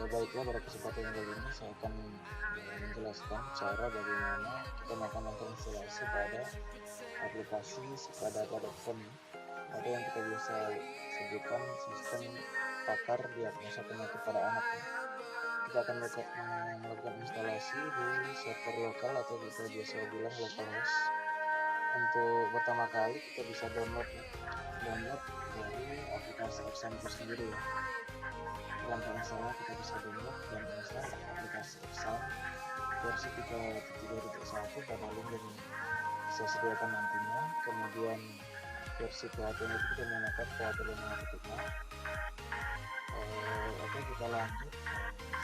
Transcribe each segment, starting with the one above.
Baiklah, pada kesempatan kali ini saya akan menjelaskan cara bagaimana kita melakukan instalasi pada aplikasi Sukadata.com atau yang kita biasa sebutkan sistem pakar diagnosa penyakit pada anak. Kita akan melakukan instalasi di server lokal atau kita biasa bilang localhost. Untuk pertama kali kita bisa download dari aplikasi Exam itu sendiri ya. Langkah yang salah, kita bisa download dan install aplikasi Exam versi 3.1 pada link yang saya sediakan nantinya. Kemudian versi PHP itu kita menggunakan PHP 5.5. Oke, kita lanjut.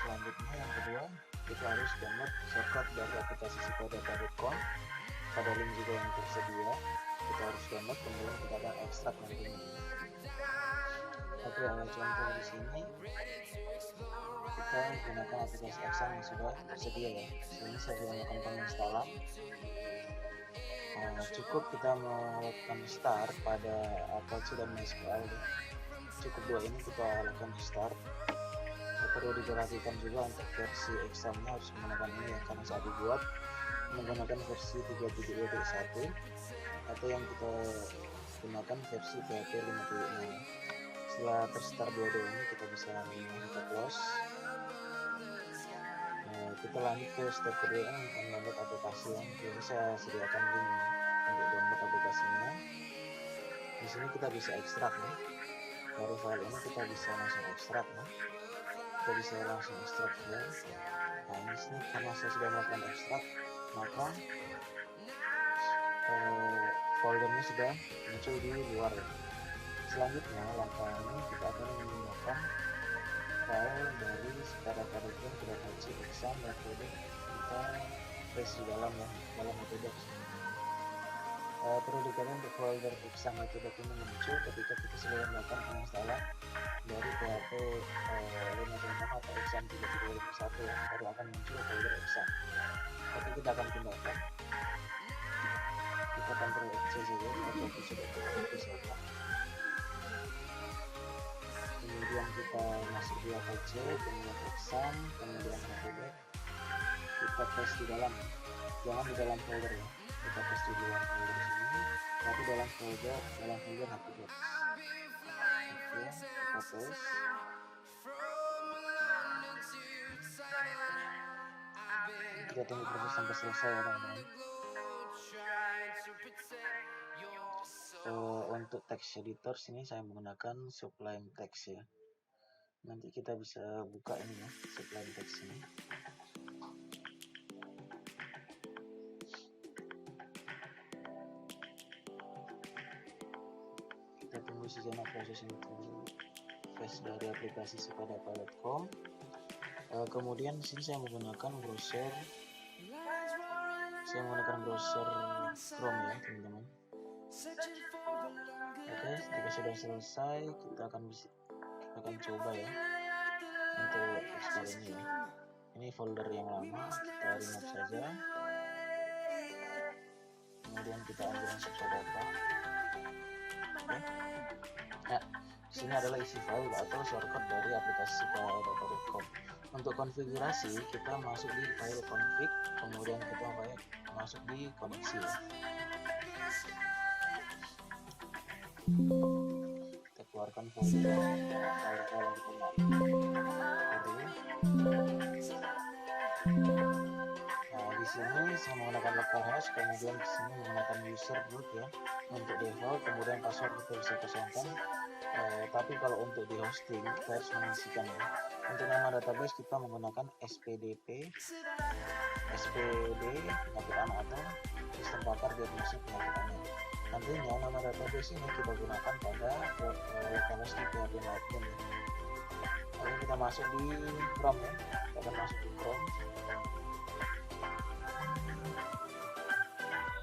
Selanjutnya yang kedua, kita harus download shortcut dari aplikasi Sukadata.com pada link juga yang tersedia. Kita harus download, kemudian kita akan ekstrak nantinya. Oke, contoh di sini kita gunakan aplikasi Exam yang sudah tersedia ya. Sini saya sudah melakukan penginstalan. Cukup kita melakukan start pada Apache dan MySQL. Cukup dua ini kita lakukan start. Perlu diperhatikan juga untuk versi Examnya harus menggunakan ini ya, karena saat dibuat menggunakan versi 3.1 atau yang kita gunakan versi PHP 5.6. Setelah terstart dua-dua ini kita bisa kita close. Kita lanjut ke step kedua yang download aplikasi yang ini saya sediakan link untuk download aplikasinya. Di sini kita bisa ekstrak ya. Dari file ini kita bisa langsung ekstrak ya. Kita bisa langsung ekstrak ya. Nah, ini sini karena saya sudah melakukan ekstrak, maka foldernya sudah muncul di luar ya. Selanjutnya langkah ini kita akan menggunakan file dari Sukadata.com ke Apache Exam metode kita paste di dalam ya, dalam metode. Perlu diketahui untuk folder Exam metode ini muncul ketika kita sudah melakukan penginstalan dari PHP 5.6 atau Exam 3.1 ya, baru akan muncul folder Exam. Tapi kita akan pindahkan, kita Ctrl C saja, kita copy saja. Kemudian kita masuk di Apache, kemudian Exam, kemudian metode, kita paste di dalam, jangan di dalam folder ya, kita paste di luar folder sini, tapi dalam folder HTTPS. Oke, kita paste. Kita tunggu proses sampai selesai ya teman-teman. Untuk text editor sini saya menggunakan Sublime Text ya. Nanti kita bisa buka ini ya, Sublime Text ini. Kita tunggu sejenak proses ini dulu. Paste dari aplikasi Sukadata.com. Kemudian sini saya menggunakan browser. Chrome ya teman-teman. Oke, jika sudah selesai kita akan coba ya untuk install ini ya. Ini folder yang lama, kita remove saja. Kemudian kita ambil yang Sukadata. Oke. Nah, sini adalah isi file atau shortcut dari aplikasi Sukadata.com. Untuk konfigurasi kita masuk di file config, kemudian kita masuk di koneksi ya. Kita keluarkan folder file kita. Nah, di sini saya menggunakan localhost, kemudian di sini menggunakan user root ya untuk default, kemudian password kita bisa kosongkan. Tapi kalau untuk di hosting kita harus mengisikan ya. Untuk nama database kita menggunakan SPDP, penyakit anak atau sistem pakar diagnosa penyakit anak. Nantinya nama database ini kita gunakan pada localhost di PHP Lightning ya. Lalu kita masuk di Chrome ya, kita akan masuk di Chrome.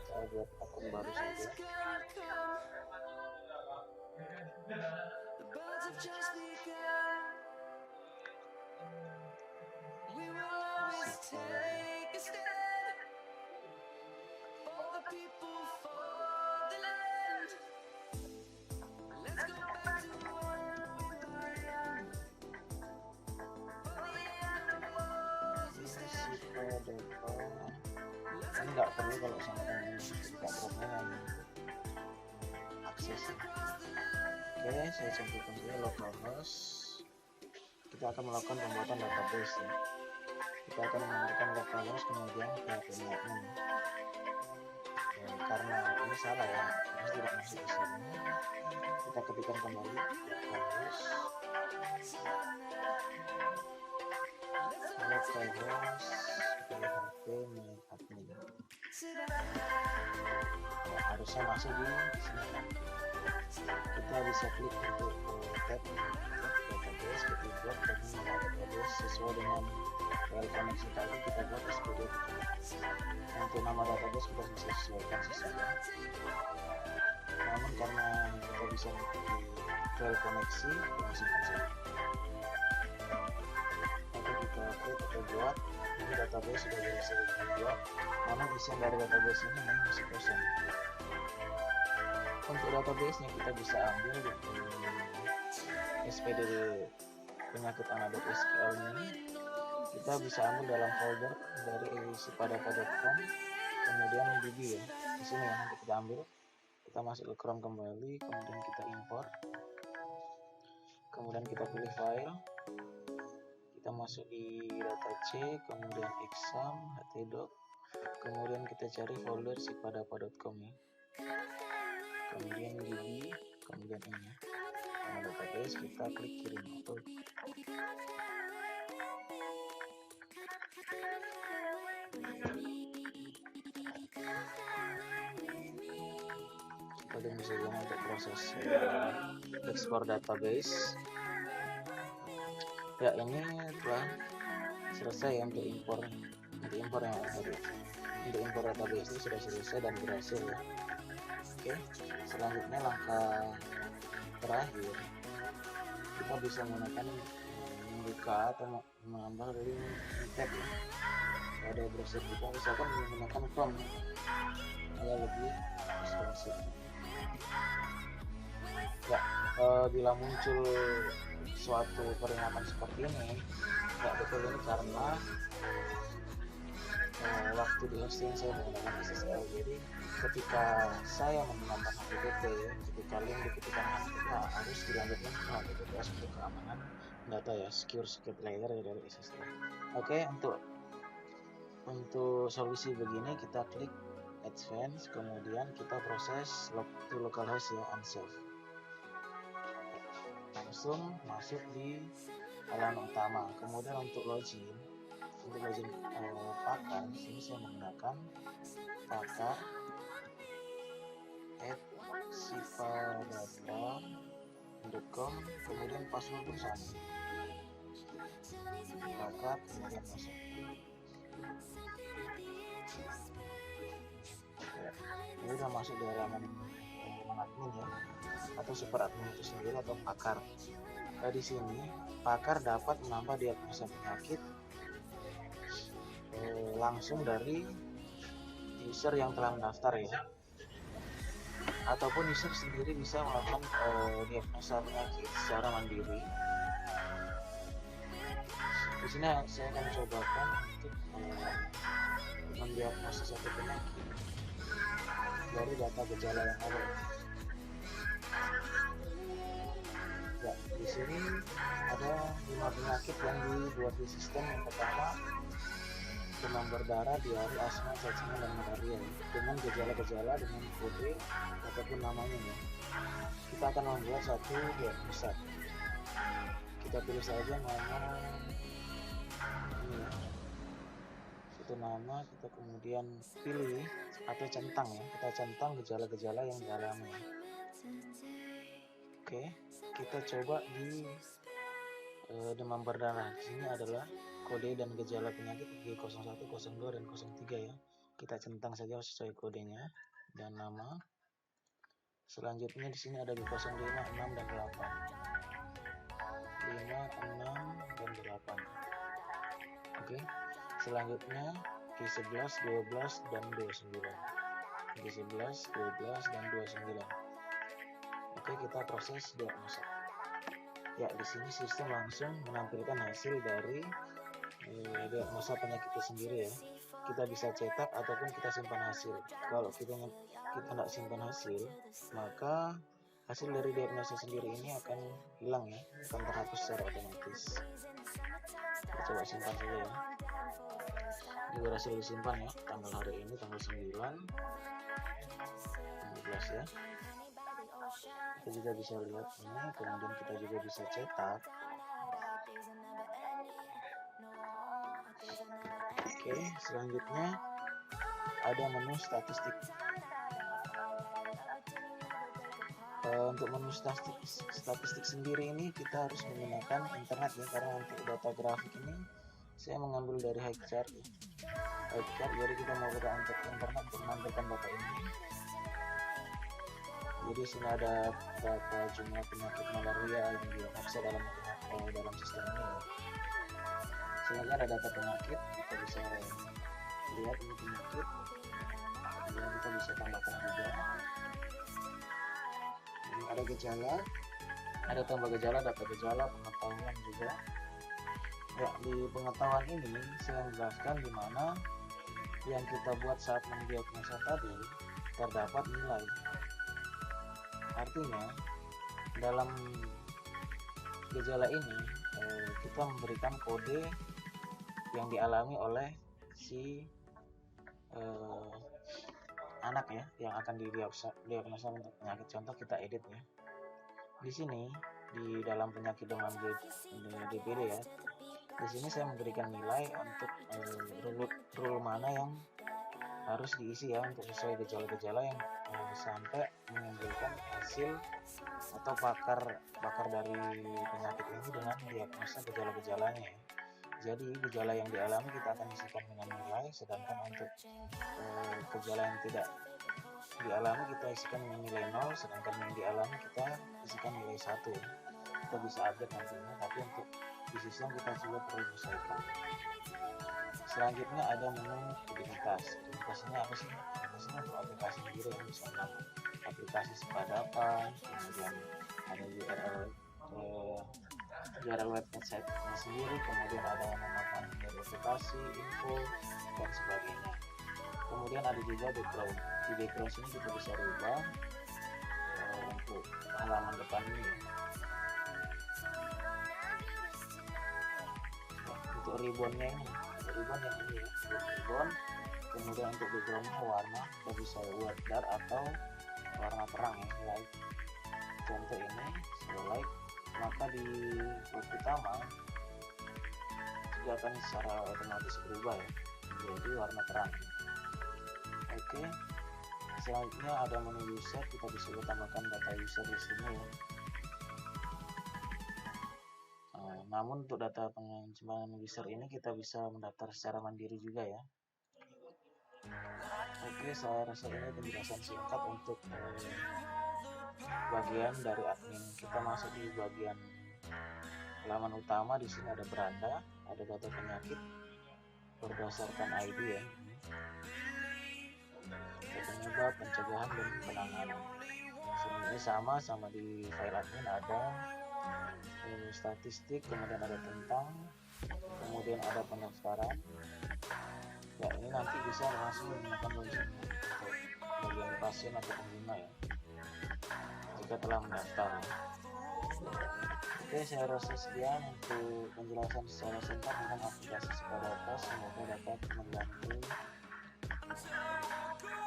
Saya buat akun baru saja. nggak perlu kalau sama teman buka dropnya yang akses. Oke, saya contohkan dulu localhost. Kita akan melakukan pembuatan database ya. Kita akan menggunakan localhost kemudian php admin. Karena ini salah ya, harus tidak masuk ke sini. Kita ketikkan kembali localhost php admin. Ya, harusnya masuk di sini kan. Kita bisa klik untuk tab database, kita buat database sesuai dengan file koneksi tadi, kita buat SPD. Untuk nama database kita bisa sesuaikan sesuai. Namun karena kita bisa mengikuti file koneksi, kita simpan saja. Oke, kita klik atau buat. Ini database sudah berhasil dibuat, namun isian dari database ini masih kosong. Untuk database-nya kita bisa ambil SPD penyakit anak.sql ini, kita bisa ambil dalam folder dari sipada.com, kemudian db ya, di sini ya, nanti kita ambil, kita masuk ke Chrome kembali, kemudian kita import, kemudian kita pilih file, kita masuk di data C, kemudian exam, htdoc, kemudian kita cari folder sipada.com ya, kemudian db, kemudian ini nama database, kita klik kirim upload. Kita tunggu saja untuk proses ekspor database. Ya, ini telah selesai ya untuk impor database ini sudah selesai dan berhasil ya. Oke, selanjutnya langkah terakhir, kita bisa menggunakan membuka atau menambah dari tab ya. Pada browser kita misalkan menggunakan Chrome ya, lebih responsif ya. Bila muncul suatu peringatan seperti ini, ya betul, ini karena waktu di hosting saya menggunakan SSL. Jadi ketika saya menggunakan HTTP, ketika link diketikkan kita harus dilanjutkan ke HTTPS untuk keamanan data ya, secure secret layer dari SSL. Oke, untuk solusi begini kita klik advance, kemudian kita proses log to localhost ya, unsafe. Langsung masuk di halaman utama. Kemudian untuk login pakar, di sini saya menggunakan pakar @sipadata.com, kemudian password pun sama, pakar, kemudian masuk. Ini sudah masuk di halaman admin ya, atau super admin itu sendiri atau pakar. Di sini pakar dapat menambah diagnosa penyakit langsung dari user yang telah mendaftar ya, ataupun user sendiri bisa melakukan diagnosa penyakit secara mandiri. Di sini saya akan cobakan untuk mendiagnosa satu penyakit dari data gejala yang ada. Ya, di sini ada 5 penyakit yang dibuat di sistem. Yang pertama, demam berdarah, diare, asma, cacingan, dan malaria dengan gejala-gejala dengan kode ataupun namanya ya. Kita akan membuat satu diagnosa. Kita pilih saja nama ini ya. Satu nama, kita kemudian pilih atau centang ya. Kita centang gejala-gejala yang dialami. Oke, kita coba di demam berdarah. Di sini adalah kode dan gejala penyakit G01, 02, dan 03 ya. Kita centang saja sesuai kodenya dan nama. Selanjutnya di sini ada G05, 6, dan 8. 5, 6, dan 8. Oke. Selanjutnya G11, 12, dan 29. G11, 12, dan 29. Oke, kita proses diagnosa. Ya, di sini sistem langsung menampilkan hasil dari diagnosa penyakit itu sendiri ya. kita bisa cetak ataupun kita simpan hasil. Kalau kita tidak simpan hasil, maka hasil dari diagnosa sendiri ini akan hilang ya, akan terhapus secara otomatis. Kita coba simpan saja ya. Ini berhasil disimpan ya, tanggal hari ini tanggal 9 12 ya. Kita juga bisa lihat ini, kemudian kita juga bisa cetak. Oke, selanjutnya ada menu statistik. Untuk menu statistik sendiri ini kita harus menggunakan internet ya, karena untuk data grafik ini saya mengambil dari Highchart ya. Highchart, jadi kita mau buka untuk internet untuk menampilkan data ini. Jadi sini ada data jumlah penyakit malaria yang diakses dalam sistem ini ya. Sini ada data penyakit, kita bisa lihat ini penyakit, kemudian kita bisa tambahkan juga. Ini ada gejala, ada tambah gejala, data gejala, pengetahuan juga. Ya, di pengetahuan ini saya menjelaskan di mana yang kita buat saat mendiagnosa tadi terdapat nilai. Artinya dalam gejala ini kita memberikan kode yang dialami oleh si anak ya, yang akan didiagnosa untuk penyakit. Contoh kita edit ya. Di sini di dalam penyakit demam DBD ya. Di sini saya memberikan nilai untuk rule mana yang harus diisi ya, untuk sesuai gejala-gejala yang sampai menimbulkan hasil atau pakar dari penyakit ini dengan diagnosa gejala-gejalanya ya. Jadi gejala yang dialami kita akan isikan dengan nilai, sedangkan untuk gejala yang tidak dialami kita isikan dengan nilai 0, sedangkan yang dialami kita isikan nilai 1. Kita bisa update nantinya, tapi untuk di sistem kita juga perlu menyesuaikan. Selanjutnya ada menu identitas. Identitasnya apa sih? Identitasnya untuk aplikasi sendiri yang bisa menambah aplikasi sepadapan, kemudian ada URL website sendiri, kemudian ada nama dari aplikasi, info, dan sebagainya. Kemudian ada juga background. Di background sini kita bisa rubah untuk halaman depan ini ya. Untuk ribbonnya ini, ribbon yang ini ya, ribbon. Kemudian untuk backgroundnya warna, kita bisa buat dark atau warna terang ya, light. Contoh ini saya light, maka di web utama juga akan secara otomatis berubah ya, menjadi warna terang. Oke, selanjutnya ada menu user, kita bisa tambahkan data user di sini ya. Namun untuk data penyimpanan user ini kita bisa mendaftar secara mandiri juga ya. Oke, saya rasa ini penjelasan singkat untuk bagian dari admin. Kita masuk di bagian halaman utama. Di sini ada beranda, ada data penyakit berdasarkan ID ya. Penyebab, pencegahan, dan penanganan. Sebenarnya sama di file admin ada statistik, kemudian ada tentang, kemudian ada pendaftaran. Ya, ini nanti bisa langsung menggunakan login untuk bagian pasien atau pengguna ya, jika telah mendaftar. Oke, saya rasa sekian untuk penjelasan secara singkat tentang aplikasi Sepadapan. Semoga dapat membantu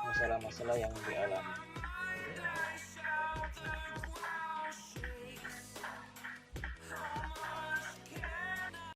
masalah-masalah yang dialami.